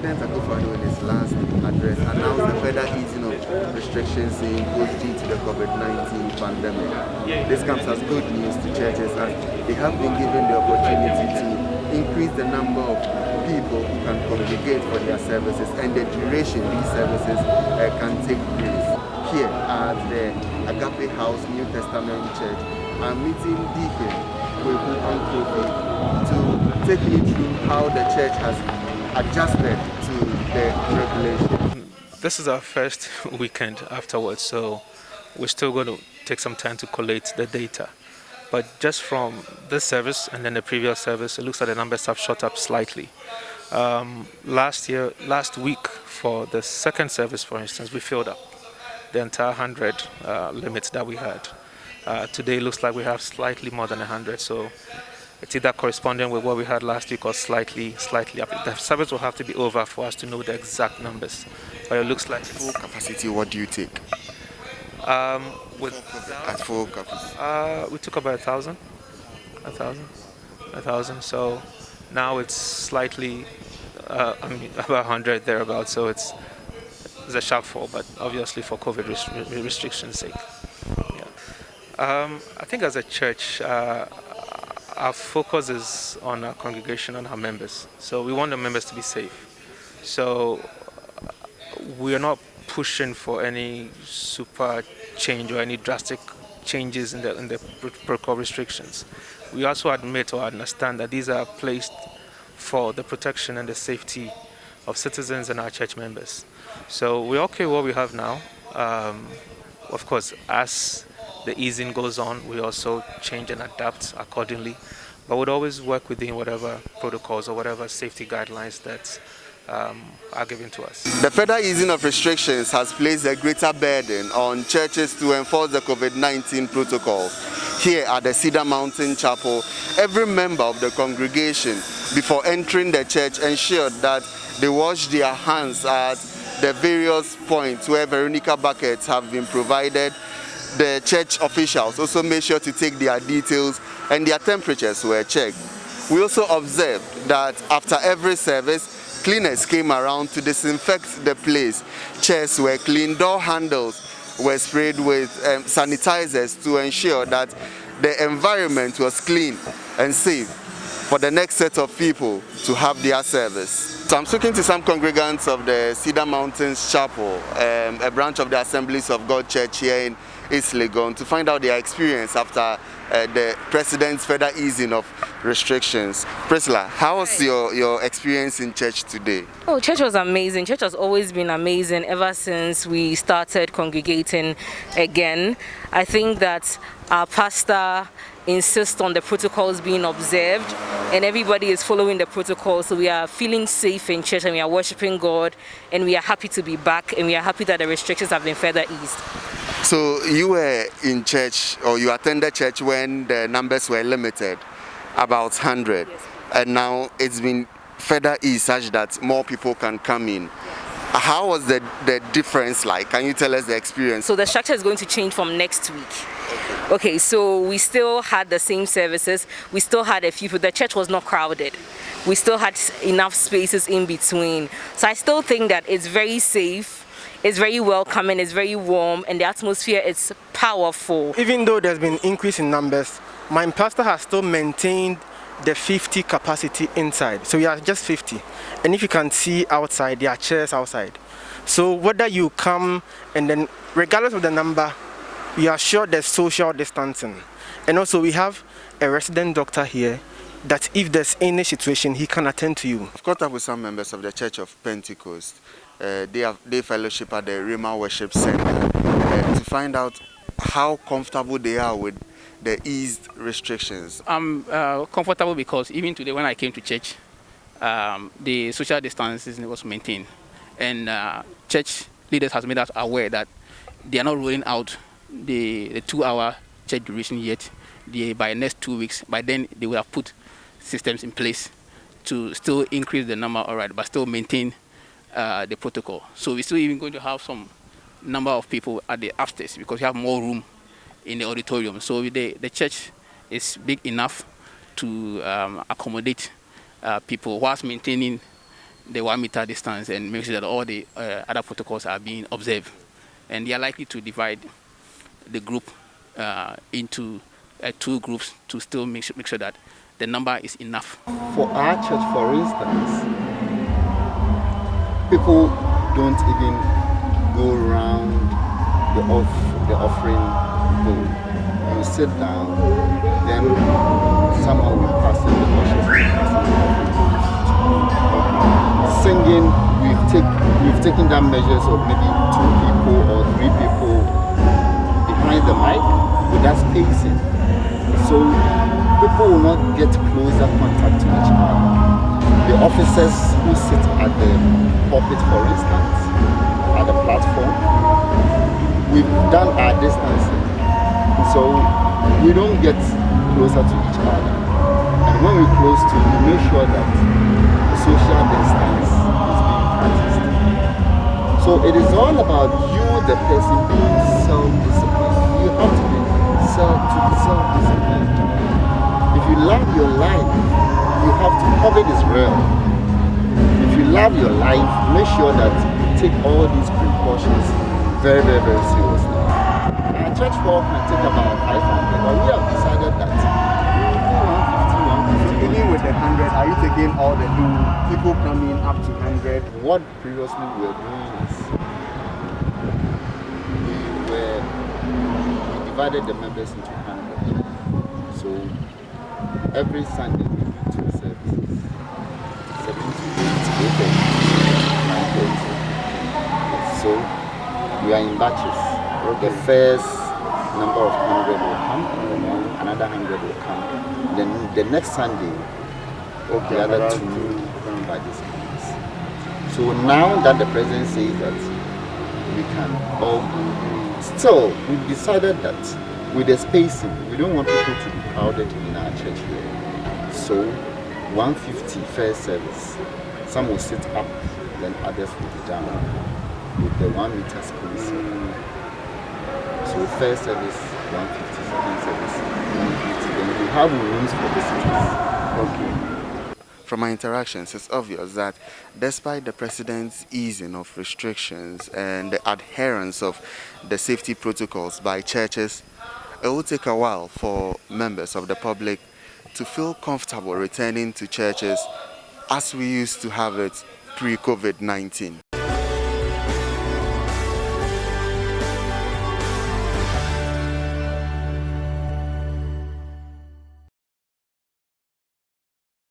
President Akufo-Addo in his last address announced the further easing of restrictions imposed due to the COVID-19 pandemic. This comes as good news to churches as they have been given the opportunity to increase the number of people who can congregate for their services and the duration these services can take place. Here at the Agape House New Testament Church, I'm meeting Deacon Kweku Ankofi to take me through how the church has adjusted to the regulation. This is our first weekend afterwards, so we're still going to take some time to collate the data. But just from this service and then the previous service, it looks like the numbers have shot up slightly. Last week, for the second service, for instance, we filled up the entire 100 limits that we had. Today, it looks like we have slightly more than 100, so it's either corresponding with what we had last week or slightly up. The service will have to be over for us to know the exact numbers, but it looks like full capacity. What do you take? At full capacity, we took about 1,000. So now it's slightly, about 100 thereabouts. So it's a sharp fall, but obviously for COVID restrictions' sake. Yeah. I think as a church, our focus is on our congregation, on our members. So we want the members to be safe. So we are not pushing for any super change or any drastic changes in the protocol restrictions. We also admit or understand that these are placed for the protection and the safety of citizens and our church members. So we're okay with what we have now. Of course, as the easing goes on, we also change and adapt accordingly. But we'd always work within whatever protocols or whatever safety guidelines that are given to us. The further easing of restrictions has placed a greater burden on churches to enforce the COVID-19 protocol. Here at the Cedar Mountain Chapel, every member of the congregation, before entering the church, ensured that they wash their hands at the various points where Veronica buckets have been provided. The church officials also made sure to take their details and their temperatures were checked. We also observed that after every service, cleaners came around to disinfect the place. Chairs were cleaned, door handles were sprayed with sanitizers to ensure that the environment was clean and safe for the next set of people to have their service. So I'm speaking to some congregants of the Cedar Mountains Chapel, a branch of the Assemblies of God Church here in East Legon, to find out their experience after the President's further easing of restrictions. Priscilla, how was your experience in church today? Oh, church was amazing. Church has always been amazing ever since we started congregating again. I think that our pastor insists on the protocols being observed and everybody is following the protocol, so we are feeling safe in church and we are worshiping God and we are happy to be back and we are happy that the restrictions have been further eased. So you were in church, or you attended church when the numbers were limited, about 100, yes, and now it's been further eased such that more people can come in. How was the difference like? Can you tell us the experience? So the structure is going to change from next week. Okay, so we still had the same services. We still had a few people. The church was not crowded. We still had enough spaces in between. So I still think that it's very safe. It's very welcoming, it's very warm, and the atmosphere is powerful. Even though there's been increase in numbers, my pastor has still maintained the 50 capacity inside. So we are just 50. And if you can see outside, there are chairs outside. So whether you come and then, regardless of the number, we are sure there's social distancing. And also we have a resident doctor here that if there's any situation, he can attend to you. I've caught up with some members of the Church of Pentecost. They fellowship at the Rima Worship Center to find out how comfortable they are with the eased restrictions. I'm comfortable because even today when I came to church, the social distancing was maintained, and church leaders has made us aware that they are not rolling out the 2-hour church duration yet. By next 2 weeks, by then they will have put systems in place to still increase the number, all right, but still maintain the protocol. So we're still even going to have some number of people at the upstairs because we have more room in the auditorium. So the church is big enough to accommodate people whilst maintaining the 1 meter distance and make sure that all the other protocols are being observed. And they are likely to divide the group into 2 groups to still make sure that the number is enough. For our church, for instance, people don't even go around the offering bowl. You sit down, then someone will pass in the worship. Singing, we've taken down measures of maybe 2 people or 3 people behind the mic with that spacing. So people will not get closer contact to each other. The officers who sit at the pulpit, for instance, at the platform, we've done our distancing. So we don't get closer to each other. And when we close to, we make sure that the social distance is being practiced. So it is all about you, the person, being self-disciplined. You have to be self-disciplined. If you love your life, you have to. COVID is real. If you love your life, make sure that you take all these precautions very, very, very seriously. Our church hall can take about 500, but we have decided that 150. Even with the 100, are you taking all the people coming up to 100? What previously we were doing is we divided the members into 100. So every Sunday we do 2 services, 7 to 8, 8:30, 9:30. So we are in batches. The first number of 100 will come, and then another 100 will come. Then the next Sunday, the other 2 by this month. So now that the president says that we can all go, still we've decided that with the spacing, we don't want people to be crowded in our church here. So 150 first service, some will sit up, then others will be down with the 1 meter spacing. So first service 150, second service 150. Then we have rooms for visitors. Okay. From my interactions, it's obvious that despite the president's easing of restrictions and the adherence of the safety protocols by churches, it will take a while for members of the public to feel comfortable returning to churches as we used to have it pre-COVID-19.